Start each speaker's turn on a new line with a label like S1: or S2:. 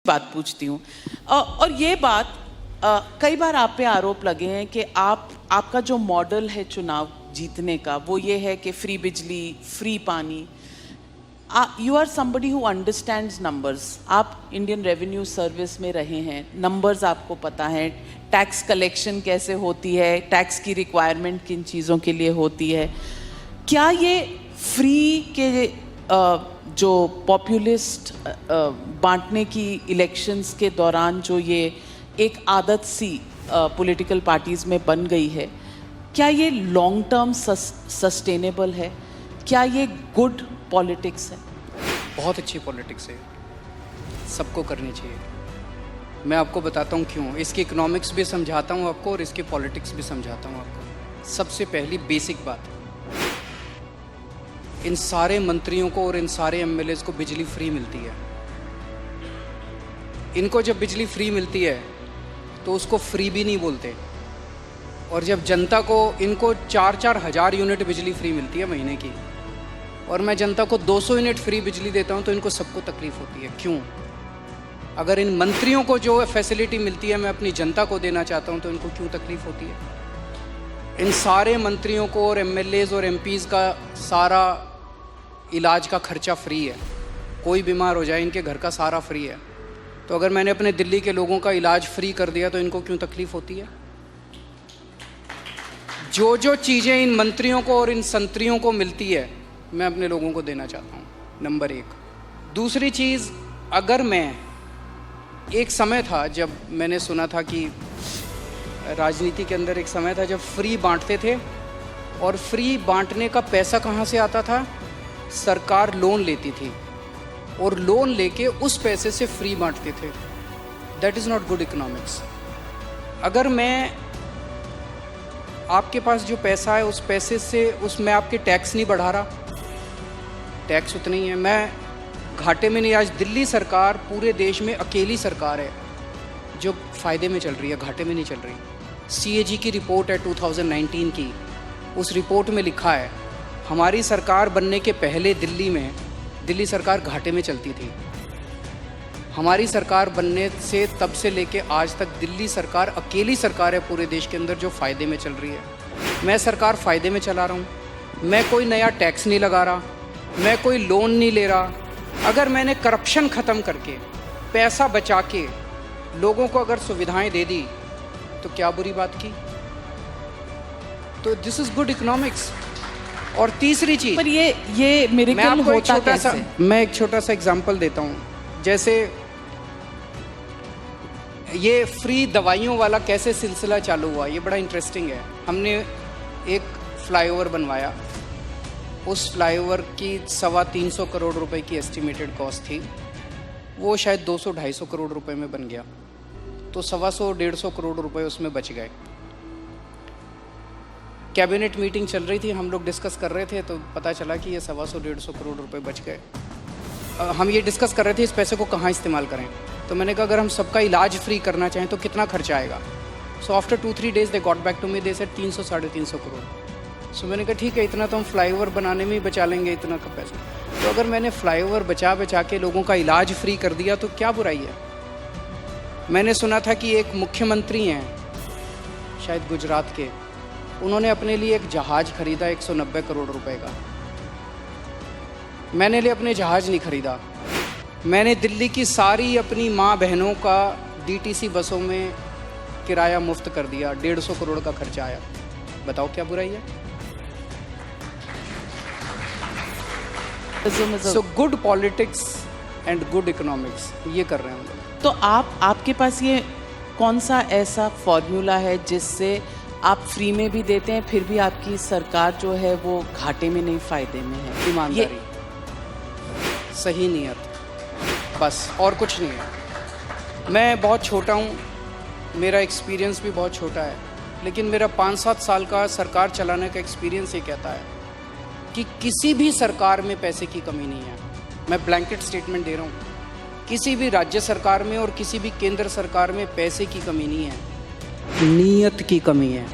S1: बात पूछती हूँ और ये बात कई बार आप पे आरोप लगे हैं कि आपका जो मॉडल है चुनाव जीतने का वो ये है कि फ्री बिजली, फ्री पानी। You are somebody who understands numbers. आप इंडियन रेवेन्यू सर्विस में रहे हैं, नंबर्स आपको पता है, टैक्स कलेक्शन कैसे होती है, टैक्स की रिक्वायरमेंट किन चीज़ों के लिए होती है। क्या ये फ्री के जो पॉपुलिस्ट बांटने की इलेक्शंस के दौरान जो ये एक आदत सी पॉलिटिकल पार्टीज़ में बन गई है, क्या ये लॉन्ग टर्म सस्टेनेबल है? क्या ये गुड पॉलिटिक्स है?
S2: बहुत अच्छी पॉलिटिक्स है, सबको करनी चाहिए। मैं आपको बताता हूँ क्यों। इसकी इकोनॉमिक्स भी समझाता हूँ आपको और इसकी पॉलिटिक्स भी समझाता हूँ आपको। सबसे पहली बेसिक बात, इन सारे मंत्रियों को और इन सारे एमएलएज को बिजली फ्री मिलती है। इनको जब बिजली फ्री मिलती है तो उसको फ्री भी नहीं बोलते, और जब जनता को, इनको 4-4 हज़ार यूनिट बिजली फ्री मिलती है महीने की, और मैं जनता को 200 यूनिट फ्री बिजली देता हूं, तो इनको सबको तकलीफ होती है। क्यों? अगर इन मंत्रियों को जो फैसिलिटी मिलती है मैं अपनी जनता को देना चाहता हूं, तो इनको क्यों तकलीफ होती है? इन सारे मंत्रियों को और एमएलएज और एमपीज़ का सारा इलाज का खर्चा फ्री है। कोई बीमार हो जाए इनके घर का सारा फ्री है। तो अगर मैंने अपने दिल्ली के लोगों का इलाज फ्री कर दिया तो इनको क्यों तकलीफ होती है? जो जो चीज़ें इन मंत्रियों को और इन संतरियों को मिलती है मैं अपने लोगों को देना चाहता हूँ, नंबर 1। दूसरी चीज़, अगर मैं, एक समय था जब मैंने सुना था कि राजनीति के अंदर एक समय था जब फ्री बांटते थे, और फ्री बांटने का पैसा कहाँ से आता था? सरकार लोन लेती थी और लोन लेके उस पैसे से फ्री बांटते थे। That is not good economics. अगर मैं, आपके पास जो पैसा है उस पैसे से, उसमें आपके टैक्स नहीं बढ़ा रहा, टैक्स उतना ही है, मैं घाटे में नहीं। आज दिल्ली सरकार पूरे देश में अकेली सरकार है जो फ़ायदे में चल रही है, घाटे में नहीं चल रही। सीएजी की रिपोर्ट है 2019 की, उस रिपोर्ट में लिखा है हमारी सरकार बनने के पहले दिल्ली सरकार घाटे में चलती थी। हमारी सरकार बनने से तब से लेके आज तक दिल्ली सरकार अकेली सरकार है पूरे देश के अंदर जो फ़ायदे में चल रही है। मैं सरकार फ़ायदे में चला रहा हूँ, मैं कोई नया टैक्स नहीं लगा रहा, मैं कोई लोन नहीं ले रहा। अगर मैंने करप्शन ख़त्म करके, पैसा बचा के लोगों को अगर सुविधाएं दे दी तो क्या बुरी बात की? तो दिस इज़ गुड इकोनॉमिक्स। और तीसरी चीज़,
S1: पर ये मिरेकल होता कैसे?
S2: मैं एक छोटा सा एग्जांपल देता हूँ। जैसे ये फ्री दवाइयों वाला कैसे सिलसिला चालू हुआ, ये बड़ा इंटरेस्टिंग है। हमने एक फ्लाईओवर बनवाया, उस फ्लाईओवर की 325 करोड़ रुपए की एस्टिमेटेड कॉस्ट थी, वो शायद 200-250 करोड़ रुपए में बन गया, तो 125 करोड़ रुपए उसमें बच गए। कैबिनेट मीटिंग चल रही थी, हम लोग डिस्कस कर रहे थे, तो पता चला कि ये 125 करोड़ रुपए बच गए। हम ये डिस्कस कर रहे थे इस पैसे को कहाँ इस्तेमाल करें। तो मैंने कहा अगर हम सबका इलाज फ्री करना चाहें तो कितना खर्चा आएगा? So after 2-3 days they got back to me, they said 300-350 crore. So मैंने कहा ठीक है, इतना तो हम फ्लाईओवर बनाने में ही बचा लेंगे, इतना का पैसा। तो अगर मैंने फ्लाईओवर बचा के लोगों का इलाज फ्री कर दिया तो क्या बुराई है? मैंने सुना था कि एक मुख्यमंत्री हैं शायद गुजरात के, उन्होंने अपने लिए एक जहाज़ खरीदा 190 करोड़ रुपए का। मैंने लिए अपने जहाज़ नहीं खरीदा, मैंने दिल्ली की सारी अपनी माँ बहनों का डीटीसी बसों में किराया मुफ्त कर दिया, 150 करोड़ का खर्चा आया। बताओ क्या बुराई है? So good politics and good economics, ये कर रहे हैं हम लोग।
S1: तो आपके पास ये कौन सा ऐसा फॉर्मूला है जिससे आप फ्री में भी देते हैं फिर भी आपकी सरकार जो है वो घाटे में नहीं, फ़ायदे में है?
S2: ईमानदारी, सही नियत, बस और कुछ नहीं है। मैं बहुत छोटा हूँ, मेरा एक्सपीरियंस भी बहुत छोटा है, लेकिन मेरा 5-7 साल का सरकार चलाने का एक्सपीरियंस ये कहता है कि किसी भी सरकार में पैसे की कमी नहीं है। मैं ब्लैंकेट स्टेटमेंट दे रहा हूँ, किसी भी राज्य सरकार में और किसी भी केंद्र सरकार में पैसे की कमी नहीं है, नीयत की कमी है।